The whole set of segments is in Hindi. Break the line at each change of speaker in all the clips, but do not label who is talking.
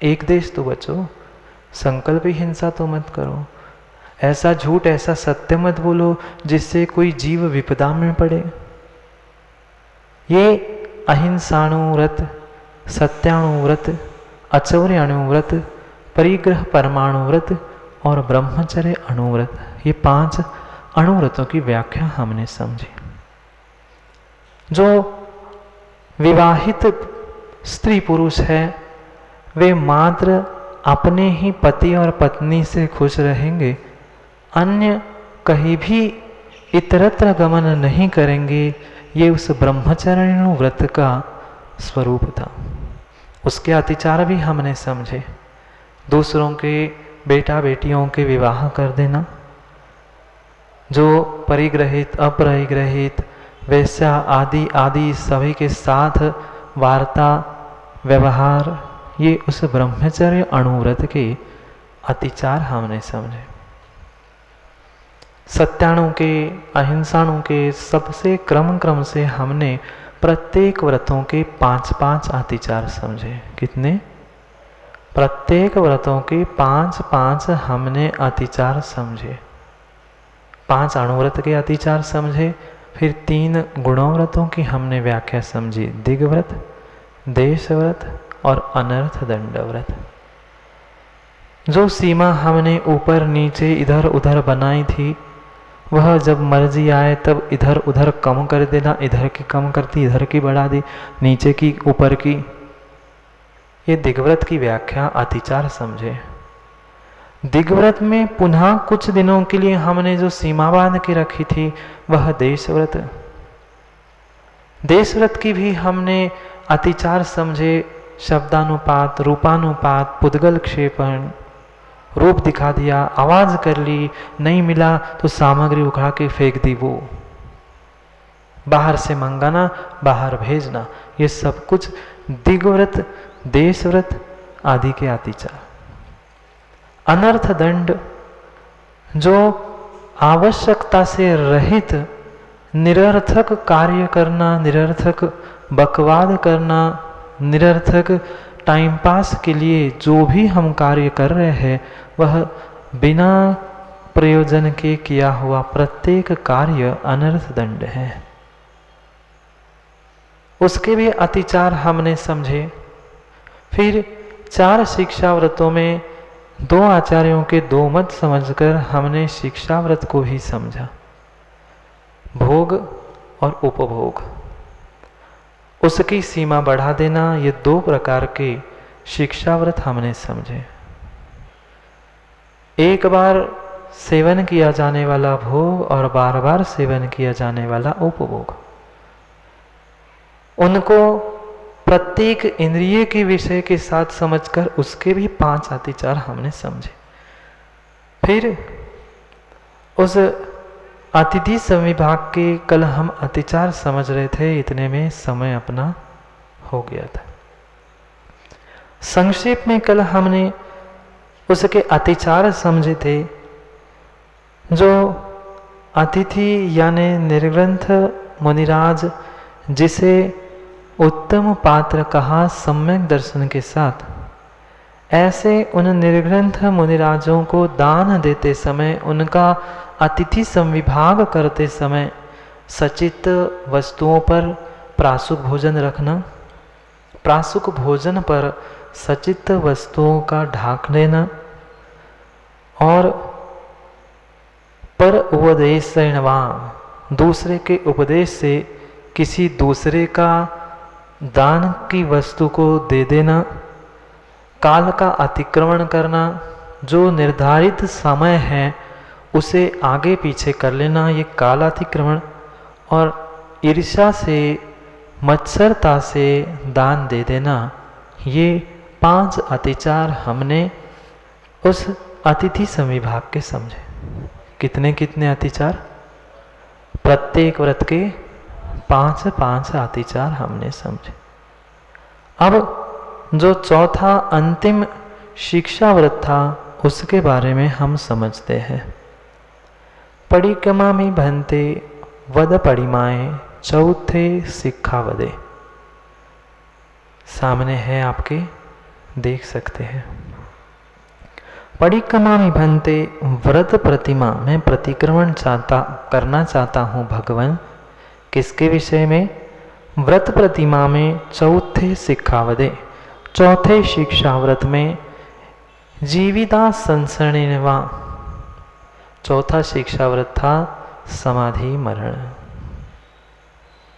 एक देश तो बचो, संकल्प हिंसा तो मत करो, ऐसा झूठ ऐसा सत्य मत बोलो जिससे कोई जीव विपदा में पड़े। ये अहिंसाणुव्रत, सत्याणुव्रत, अचौर्याणुव्रत, परिग्रह परमाणुव्रत और ब्रह्मचर्य अणुव्रत, ये 5 अणुव्रतों की व्याख्या हमने समझी। जो विवाहित स्त्री पुरुष है वे मात्र अपने ही पति और पत्नी से खुश रहेंगे, अन्य कहीं भी इतरत्र गमन नहीं करेंगे। ये उस ब्रह्मचर्य व्रत का स्वरूप था। उसके अतिचार भी हमने समझे, दूसरों के बेटा बेटियों के विवाह कर देना, जो परिग्रहित अपरिग्रहित वैश्या आदि आदि सभी के साथ वार्ता व्यवहार, ये उस ब्रह्मचर्य अणुव्रत के अतिचार हमने समझे। सत्याणु के अहिंसाणु के सबसे क्रम से हमने प्रत्येक व्रतों के 5-5 अतिचार समझे। कितने? प्रत्येक व्रतों के 5-5 हमने अतिचार समझे। 5 अणुव्रत के अतिचार समझे, फिर 3 गुणोव्रतों की हमने व्याख्या समझी, दिग्व्रत, देशव्रत और अनर्थ दंड व्रत। जो सीमा हमने ऊपर नीचे इधर उधर बनाई थी, वह जब मर्जी आए तब इधर उधर कम कर देना, इधर की कम करती, इधर की बढ़ा दी, नीचे की ऊपर की, ये दिग्व्रत की व्याख्या अतिचार समझे। दिग्व्रत में पुनः कुछ दिनों के लिए हमने जो सीमा बांध के रखी थी वह देशव्रत। देशव्रत की भी हमने अतिचार समझे, शब्दानुपात, रूपानुपात, पुद्गल क्षेपण, रूप दिखा दिया, आवाज कर ली, नहीं मिला तो सामग्री उखड़ा के फेंक दी, वो बाहर से मंगाना, बाहर भेजना, ये सब कुछ दिग्व्रत, देशव्रत आदि के अतिचार। अनर्थ दंड, जो आवश्यकता से रहित निरर्थक कार्य करना, निरर्थक बकवाद करना, निरर्थक टाइम पास के लिए जो भी हम कार्य कर रहे हैं वह बिना प्रयोजन के किया हुआ प्रत्येक कार्य अनर्थ दंड है। उसके भी अतिचार हमने समझे। फिर 4 शिक्षा व्रतों में 2 आचार्यों के 2 मत समझकर हमने शिक्षा व्रत को ही समझा, भोग और उपभोग। उसकी सीमा बढ़ा देना, ये 2 प्रकार के शिक्षा व्रत हमने समझे। एक बार सेवन किया जाने वाला भोग और बार बार सेवन किया जाने वाला उपभोग, उनको प्रत्येक इंद्रिय के विषय के साथ समझकर उसके भी 5 अतिचार हमने समझे। फिर उस अतिथि संविभाग के कल हम अतिचार समझ रहे थे, इतने में समय अपना हो गया था। संक्षेप में कल हमने उसके अतिचार समझे थे। जो अतिथि यानी निर्ग्रंथ मुनिराज, जिसे उत्तम पात्र कहा सम्यक दर्शन के साथ, ऐसे उन निर्ग्रंथ मुनिराजों को दान देते समय, उनका अतिथि संविभाग करते समय सचित वस्तुओं पर प्रासुक भोजन रखना, प्रासुक भोजन पर सचित वस्तुओं का ढाक लेना, और पर उपदेशेणवा, दूसरे के उपदेश से किसी दूसरे का दान की वस्तु को दे देना, काल का अतिक्रमण करना, जो निर्धारित समय है उसे आगे पीछे कर लेना, ये काल अतिक्रमण, और ईर्ष्या से मत्सरता से दान दे देना, ये 5 अतिचार हमने उस अतिथि संविभाग के समझे। कितने कितने अतिचार? प्रत्येक व्रत के 5-5 अतिचार हमने समझे। अब जो चौथा अंतिम शिक्षा व्रत था उसके बारे में हम समझते हैं। परिक्रमा में भंते वद परिमाए चौथे शिक्षा वदे। सामने है आपके देख सकते हैं। परिक्रमामि भन्ते, व्रत प्रतिमा, मैं प्रतिक्रमण करना चाहता हूँ भगवान। किसके विषय में? व्रत प्रतिमा में चौथे शिक्षावदे, चौथे शिक्षाव्रत में जीविता संसरणेवा, चौथा शिक्षाव्रत था समाधि मरण।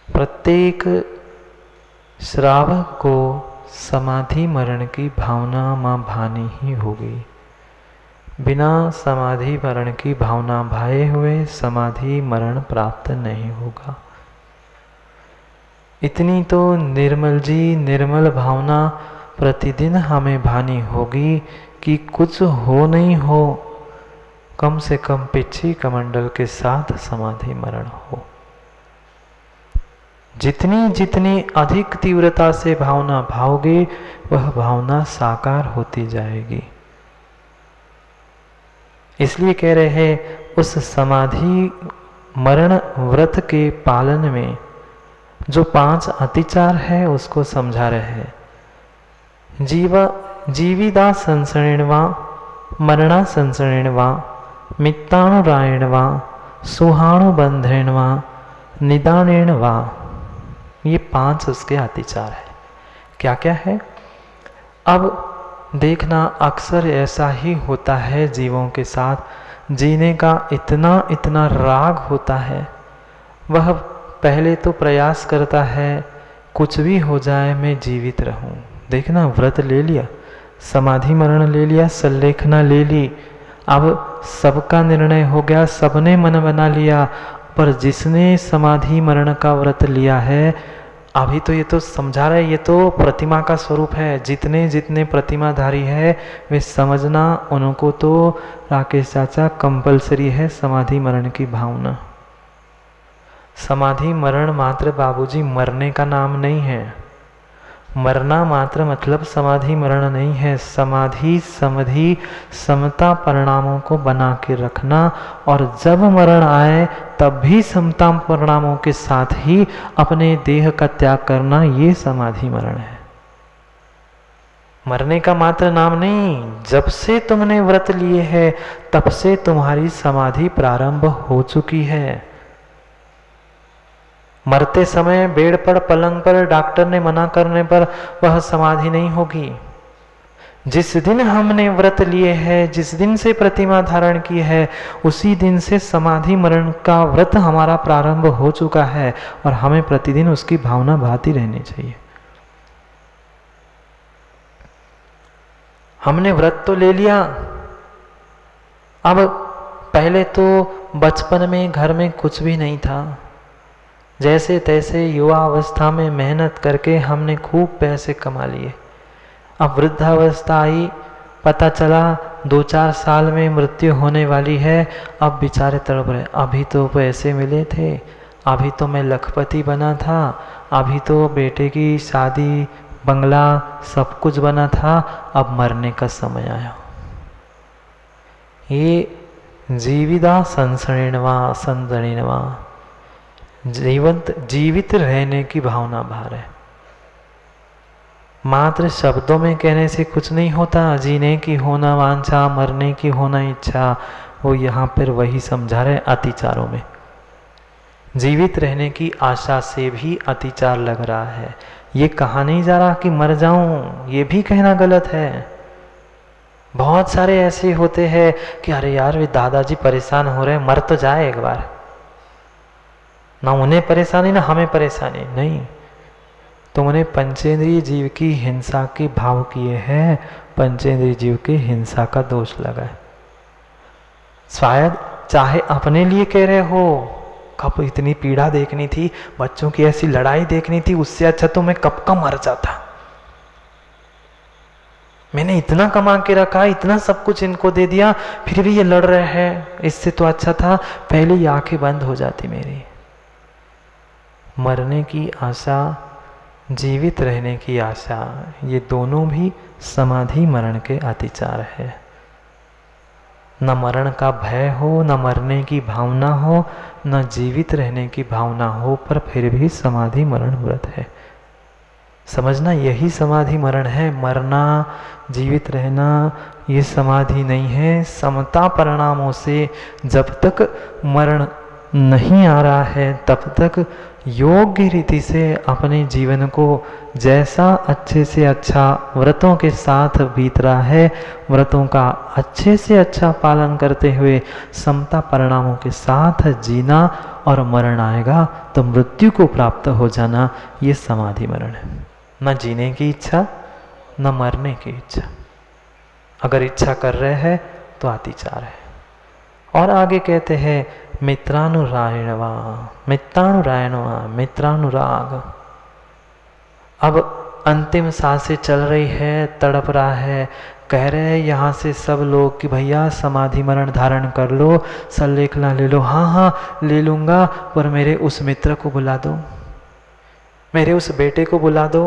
प्रत्येक श्रावक को समाधि मरण की भावना मां भानी ही होगी। बिना समाधि मरण की भावना भाए हुए समाधि मरण प्राप्त नहीं होगा। इतनी तो निर्मल जी निर्मल भावना प्रतिदिन हमें भानी होगी कि कुछ हो नहीं हो, कम से कम पिछी कमंडल के साथ समाधि मरण हो। जितनी जितनी अधिक तीव्रता से भावना भाओगे वह भावना साकार होती जाएगी। इसलिए कह रहे हैं उस समाधि मरण व्रत के पालन में जो 5 अतिचार है उसको समझा रहे हैं। जीविदा संसरणवा, मरणा संसरणवा, मित्ताणुरायणवा, सुहाणुबंधेणवा, निदानेणवा, ये 5 उसके अतिचार है। क्या क्या है? अब देखना अक्सर ऐसा ही होता है जीवों के साथ, जीने का इतना इतना राग होता है, वह पहले तो प्रयास करता है कुछ भी हो जाए मैं जीवित रहूं। देखना व्रत ले लिया, समाधि मरण ले लिया, संलेखना ले ली, अब सबका निर्णय हो गया, सबने मन बना लिया, पर जिसने समाधि मरण का व्रत लिया है अभी तो ये तो समझा रहे ये तो प्रतिमा का स्वरूप है। जितने जितने प्रतिमाधारी है वे समझना उनको तो राकेश चाचा कंपलसरी है समाधि मरण की भावना। समाधि मरण मात्र बाबूजी मरने का नाम नहीं है। मरना मात्र मतलब समाधि मरण नहीं है। समाधि समधि समता परिणामों को बना के रखना, और जब मरण आए तब भी समता परिणामों के साथ ही अपने देह का त्याग करना, ये समाधि मरण है। मरने का मात्र नाम नहीं। जब से तुमने व्रत लिए है तब से तुम्हारी समाधि प्रारंभ हो चुकी है। मरते समय बेड पर पलंग पर डॉक्टर ने मना करने पर वह समाधि नहीं होगी। जिस दिन हमने व्रत लिए है, जिस दिन से प्रतिमा धारण की है, उसी दिन से समाधि मरण का व्रत हमारा प्रारंभ हो चुका है और हमें प्रतिदिन उसकी भावना भाती रहनी चाहिए। हमने व्रत तो ले लिया, अब पहले तो बचपन में घर में कुछ भी नहीं था, जैसे तैसे युवा अवस्था में मेहनत करके हमने खूब पैसे कमा लिए। अब वृद्धावस्था आई, पता चला 2-4 साल में मृत्यु होने वाली है, अब बेचारे तड़प रहे, अभी तो पैसे मिले थे, अभी तो मैं लखपति बना था, अभी तो बेटे की शादी बंगला सब कुछ बना था, अब मरने का समय आया। ये जीविता संसरणवा संसरणवा, जीवित रहने की भावना भार है। मात्र शब्दों में कहने से कुछ नहीं होता। जीने की होना वांछा, मरने की होना इच्छा, वो यहाँ पर वही समझा रहे अतिचारों में। जीवित रहने की आशा से भी अतिचार लग रहा है। ये कहा नहीं जा रहा कि मर जाऊं, ये भी कहना गलत है। बहुत सारे ऐसे होते हैं कि अरे यार वे दादाजी परेशान हो रहे हैं, मर तो जाए एक बार। ना उन्हें परेशानी ना हमें परेशानी। नहीं, तुमने पंचेंद्रिय जीव की हिंसा के भाव किए हैं, पंचेंद्रिय जीव के हिंसा का दोष लगा है। शायद चाहे अपने लिए कह रहे हो, कब इतनी पीड़ा देखनी थी, बच्चों की ऐसी लड़ाई देखनी थी, उससे अच्छा तो मैं कब का मर जाता। मैंने इतना कमा के रखा, इतना सब कुछ इनको दे दिया, फिर भी ये लड़ रहे हैं, इससे तो अच्छा था पहले ही आंखें बंद हो जाती मेरी। मरने की आशा, जीवित रहने की आशा, ये दोनों भी समाधि मरण के अतिचार है। न मरण का भय हो, न मरने की भावना हो, न जीवित रहने की भावना हो, पर फिर भी समाधि मरण व्रत है। समझना यही समाधि मरण है। मरना, जीवित रहना ये समाधि नहीं है। समता परिणामों से जब तक मरण नहीं आ रहा है तब तक योग्य रीति से अपने जीवन को जैसा अच्छे से अच्छा व्रतों के साथ बीत रहा है, व्रतों का अच्छे से अच्छा पालन करते हुए समता परिणामों के साथ जीना, और मरण आएगा तो मृत्यु को प्राप्त हो जाना, ये समाधि मरण है। न जीने की इच्छा, न मरने की इच्छा। अगर इच्छा कर रहे हैं तो अतिचार है। और आगे कहते हैं मित्रानुरायणवा, मित्रानुरायणवा, मित्रानुराग। अब अंतिम सांसें चल रही है, तड़प रहा है, कह रहे हैं यहाँ से सब लोग कि भैया समाधि मरण धारण कर लो, सल्लेखना ले लो। हाँ हाँ ले लूँगा, पर मेरे उस मित्र को बुला दो, मेरे उस बेटे को बुला दो,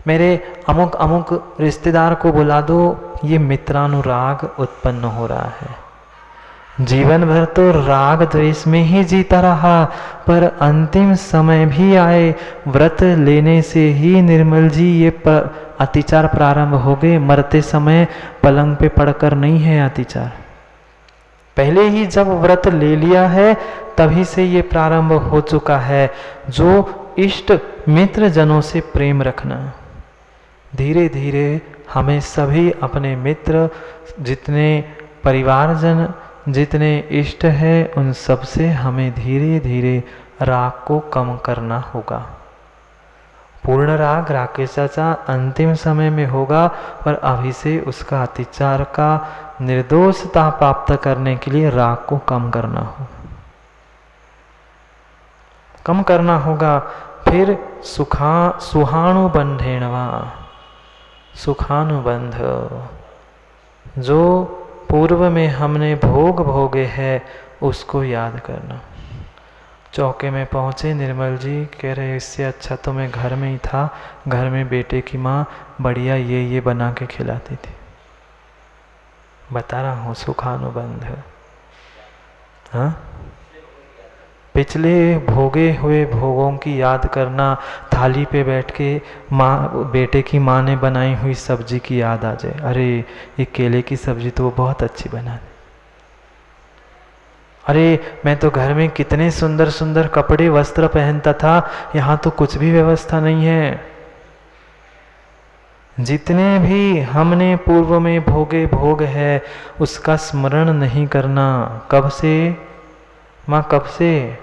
मेरे अमुक अमुक रिश्तेदार को बुला दो। ये मित्रानुराग उत्पन्न हो रहा है। जीवन भर तो राग द्वेष में ही जीता रहा, पर अंतिम समय भी आए, व्रत लेने से ही निर्मल जी ये अतिचार प्रारंभ हो गए। मरते समय पलंग पे पड़कर नहीं है अतिचार, पहले ही जब व्रत ले लिया है तभी से ये प्रारंभ हो चुका है। जो इष्ट मित्र जनों से प्रेम रखना, धीरे धीरे हमें सभी अपने मित्र, जितने परिवारजन, जितने इष्ट है, उन सब से हमें धीरे धीरे राग को कम करना होगा। पूर्ण राग राकेश चाचा अंतिम समय में होगा, पर अभी से उसका अतिचार का निर्दोषता प्राप्त करने के लिए राग को कम करना होगा, कम करना होगा। फिर सुहानुबंधेनवा, सुखानुबंध, जो पूर्व में हमने भोग भोगे हैं उसको याद करना। चौके में पहुँचे निर्मल जी, कह रहे इससे अच्छा तो मैं घर में ही था, घर में बेटे की माँ बढ़िया ये बना के खिलाती थी। बता रहा हूँ सुखानुबंध। हाँ, पिछले भोगे हुए भोगों की याद करना, थाली पे बैठ के माँ, बेटे की माँ ने बनाई हुई सब्जी की याद आ जाए, अरे ये केले की सब्जी तो वो बहुत अच्छी बना दी, अरे मैं तो घर में कितने सुंदर सुंदर कपड़े वस्त्र पहनता था, यहाँ तो कुछ भी व्यवस्था नहीं है। जितने भी हमने पूर्व में भोगे भोग है उसका स्मरण नहीं करना। कब से माँ, कब से?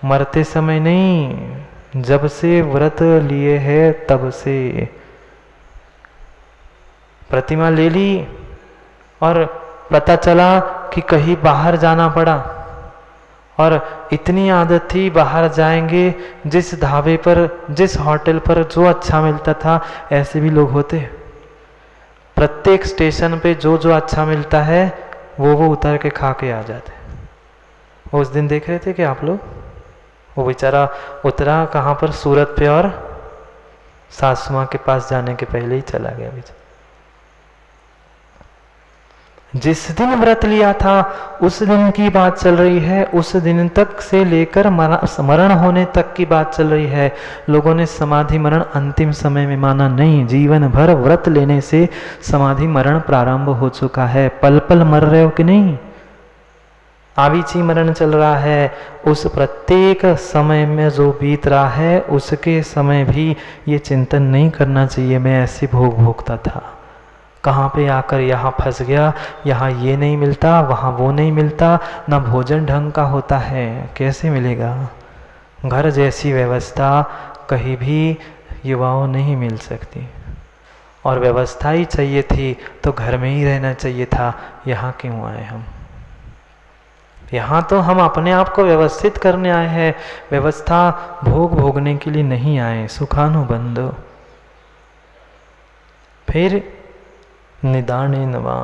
मरते समय नहीं, जब से व्रत लिए है तब से। प्रतिमा ले ली और पता चला कि कहीं बाहर जाना पड़ा, और इतनी आदत थी बाहर जाएंगे, जिस ढाबे पर, जिस होटल पर जो अच्छा मिलता था, ऐसे भी लोग होते। प्रत्येक स्टेशन पे जो जो अच्छा मिलता है वो उतर के खा के आ जाते। उस दिन देख रहे थे कि आप लोग, वो बेचारा उतरा कहाँ पर, सूरत पे, और सासू माँ के पास जाने के पहले ही चला गया बेचारा। जिस दिन व्रत लिया था उस दिन की बात चल रही है, उस दिन तक से लेकर मरण होने तक की बात चल रही है। लोगों ने समाधि मरण अंतिम समय में माना नहीं, जीवन भर व्रत लेने से समाधि मरण प्रारंभ हो चुका है। पल पल मर रहे हो कि नहीं? आविची मरण चल रहा है। उस प्रत्येक समय में जो बीत रहा है उसके समय भी ये चिंतन नहीं करना चाहिए मैं ऐसे भोग भोगता था, कहाँ पे आकर यहाँ फंस गया, यहाँ ये नहीं मिलता, वहाँ वो नहीं मिलता, ना भोजन ढंग का होता है, कैसे मिलेगा? घर जैसी व्यवस्था कहीं भी युवाओं नहीं मिल सकती, और व्यवस्था ही चाहिए थी तो घर में ही रहना चाहिए था। यहाँ क्यों आए हम? यहाँ तो हम अपने आप को व्यवस्थित करने आए हैं, व्यवस्था भोग भोगने के लिए नहीं आए। सुखानुबंध। फिर निदानेनवा,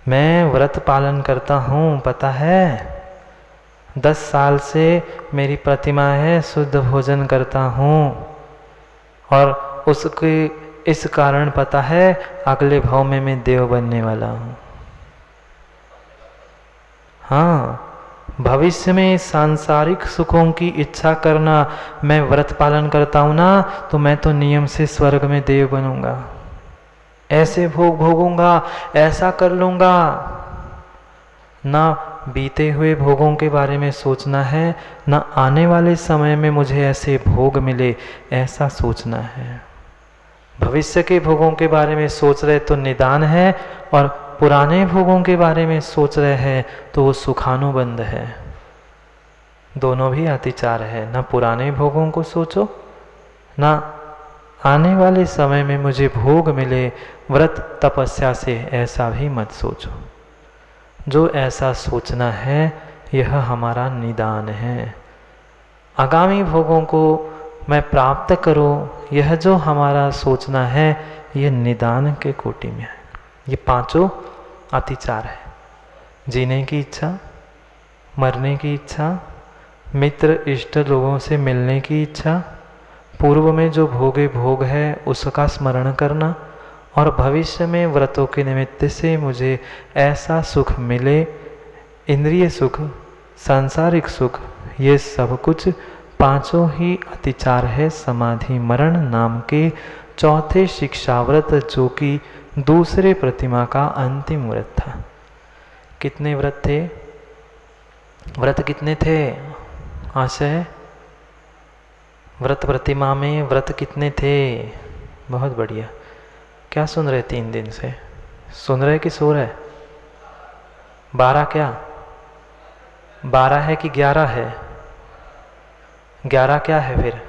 मैं व्रत पालन करता हूँ, पता है 10 साल से मेरी प्रतिमा है, शुद्ध भोजन करता हूँ, और उसके इस कारण पता है अगले भाव में मैं देव बनने वाला हूँ। हाँ, भविष्य में सांसारिक सुखों की इच्छा करना, मैं व्रत पालन करता हूं ना, तो मैं तो नियम से स्वर्ग में देव बनूंगा, ऐसे भोग भोगूंगा, ऐसा कर लूंगा। ना बीते हुए भोगों के बारे में सोचना है, ना आने वाले समय में मुझे ऐसे भोग मिले, ऐसा सोचना है। भविष्य के भोगों के बारे में सोच रहे तो निदान है, और पुराने भोगों के बारे में सोच रहे हैं तो वो सुखानुबंध है। दोनों भी अतिचार है। ना पुराने भोगों को सोचो, ना आने वाले समय में मुझे भोग मिले व्रत तपस्या से, ऐसा भी मत सोचो। जो ऐसा सोचना है यह हमारा निदान है। आगामी भोगों को मैं प्राप्त करूं, यह जो हमारा सोचना है यह निदान के कोटि में है। ये पांचों अतिचार है। जीने की इच्छा, मरने की इच्छा, मित्र इष्ट लोगों से मिलने की इच्छा, पूर्व में जो भोगे भोग है उसका स्मरण करना, और भविष्य में व्रतों के निमित्त से मुझे ऐसा सुख मिले, इंद्रिय सुख, सांसारिक सुख, ये सब कुछ पांचों ही अतिचार है। समाधि मरण नाम के चौथे शिक्षाव्रत, जो कि दूसरे प्रतिमा का अंतिम व्रत था। कितने व्रत थे? व्रत कितने थे? आशय, व्रत प्रतिमा में व्रत कितने थे? बहुत बढ़िया। क्या सुन रहे 3 दिन से? सुन रहे कि सो रहे? 12 क्या? 12 है कि 11 है? 11 क्या है फिर?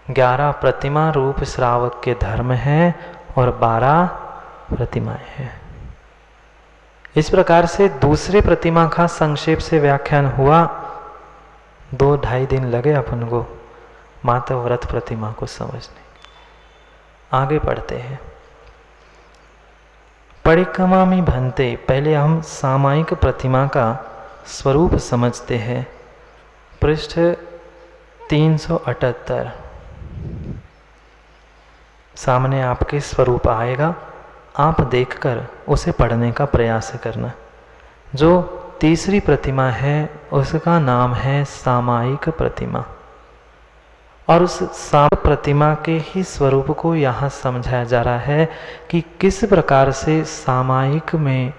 11 प्रतिमा रूप श्रावक के धर्म हैं और 12 प्रतिमाएं हैं। इस प्रकार से दूसरे प्रतिमा का संक्षेप से व्याख्यान हुआ। 2-2.5 दिन लगे अपन को मात्र व्रत प्रतिमा को समझने। आगे पढ़ते हैं। परिक्रमामि भन्ते, पहले हम सामायिक प्रतिमा का स्वरूप समझते हैं। पृष्ठ 378 सामने आपके स्वरूप आएगा, आप देखकर उसे पढ़ने का प्रयास करना। जो तीसरी प्रतिमा है उसका नाम है सामायिक प्रतिमा, और उस सामायिक प्रतिमा के ही स्वरूप को यहाँ समझाया जा रहा है कि किस प्रकार से सामायिक में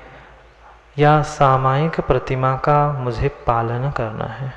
या सामायिक प्रतिमा का मुझे पालन करना है।